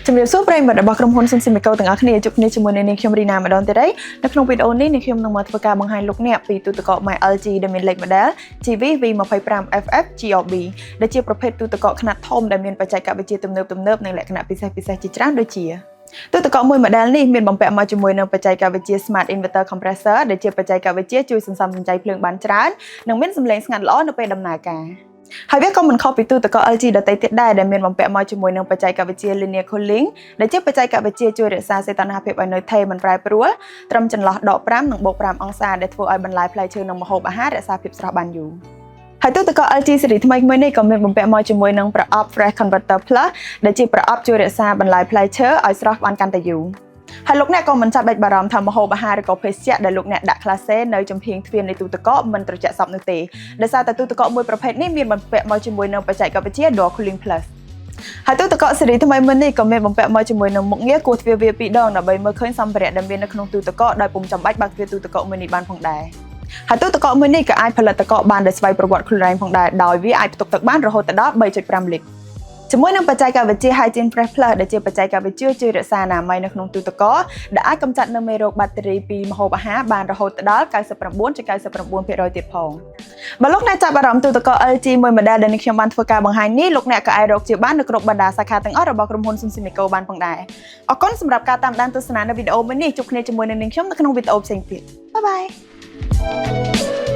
ជំរាបសួរប្រិយមិត្តរបស់ក្រុមហ៊ុនស៊ុនស៊ីមីកូទាំងអស់គ្នាជួបគ្នាជាមួយនឹងនាងខ្ញុំរីណាម្ដងទៀតហើយនៅក្នុងវីដេអូនេះនាងខ្ញុំនឹងមកធ្វើការបង្ហាញលោកអ្នកពីទូទឹកកក My LG ដែលមានលេខ model GV V25FF GRB ដែលជាប្រភេទទូទឹកកកខ្នាតធំដែលមានបច្ចេកវិទ្យាទំនើបនិងលក្ខណៈពិសេសជាច្រើនដូចជាទូទឹកកកមួយ model នេះមានបំពាក់មកជាមួយនឹងបច្ចេកវិទ្យា Smart Inverter Compressor ដែលជាបច្ចេកវិទ្យាជួយសន្សំសំចៃភ្លើងបានច្រើននិងមានសំឡេងស្ងាត់ល្អនៅពេលដំណើរការហើយវាក៏មិនខុសពីទូទឹកកក LG ដទៃទៀតដែរដែលមានបំពាក់មកជាមួយនឹងបច្ចេកវិទ្យា Linear Cooling ដែលជាបច្ចេកវិទ្យាជួយរក្សាសីតុណ្ហភាពឲ្យនៅថេរមិនប្រែប្រួលត្រឹមចន្លោះដក5និងបូក5អង្សាដែលធ្វើឲ្យបន្លែផ្លែឈើនិងម្ហូបអាហាររក្សាភាពស្រស់បានយូរហើយទូទឹកកក LG ស៊េរីថ្មីមួយនេះក៏មានបំពាក់មកជាមួយនឹងប្រអប់ Fresh Converter Plus ដែលជាប្រអប់ជួយរក្សាបន្លែផ្លែឈើឲ្យស្រស់បានកាន់តែយូរហើយលោកអ្នកក៏មិនចាំបាច់បារម្ភថាម្ហូបអាហារឬក៏ភេសជ្ជៈដែលលោកអ្នកដាក់ក្លាសេនៅចំហៀងទ្វារនៃទូទឹកកកមិនត្រជាក់សពនោះទេដោយសារតែទូទឹកកកមួយប្រភេទនេះមានបំពាក់មកជាមួយនឹងបច្ចេកវិទ្យា Door Cooling Plus ហើយទូទឹកកកស៊េរីថ្មីមួយនេះក៏មានបំពាក់មកជាមួយនឹងមុខងារគោះទ្វារវា2ដងដើម្បីមើលឃើញសម្ភារៈដែលមាននៅក្នុងទូទឹកកកដោយពុំចាំបាច់បើកទ្វារទូទឹកកកមួយនេះបានផងដែរហើយទូទឹកកកមួយនេះក៏អាចផលិតទឹកកកបានដោយស្វ័យប្រវត្តិខ្លួនឯងផងដែរដោយវាអាចផ្ទុកទឹកបានរហូតដល់ 3.5 លីត្រជាមួយនឹងបច្ចេកវិទ្យា Hygiene Fresh Plus ដែលជាបច្ចេកវិទ្យាជួយរក្សាអនាម័យនៅក្នុងទូទឹកកកដែលអាចកម្ចាត់នៅមេរោគបាក់តេរីពីម្ហូបអាហារបានរហូតដល់ 99.99% ទៀតផងបើលោកអ្នកចាប់អារម្មណ៍ទូទឹកកក LG មួយ model ដែលខ្ញុំបានធ្វើការបង្ហាញនេះលោកអ្នកក៏អាចរកជាបាននៅគ្រប់បណ្ដាសាខាទាំងអស់របស់ក្រុមហ៊ុនស៊ុនស៊ីមីកូបានផងដែរអរគុណសម្រាប់ការតាមដានទស្សនានៅវីដេអូមួយនេះជួបគ្នាជាមួយនឹងនាងខ្ញុំនៅក្នុងវីដេអូផ្សេងទៀតបាយបាយ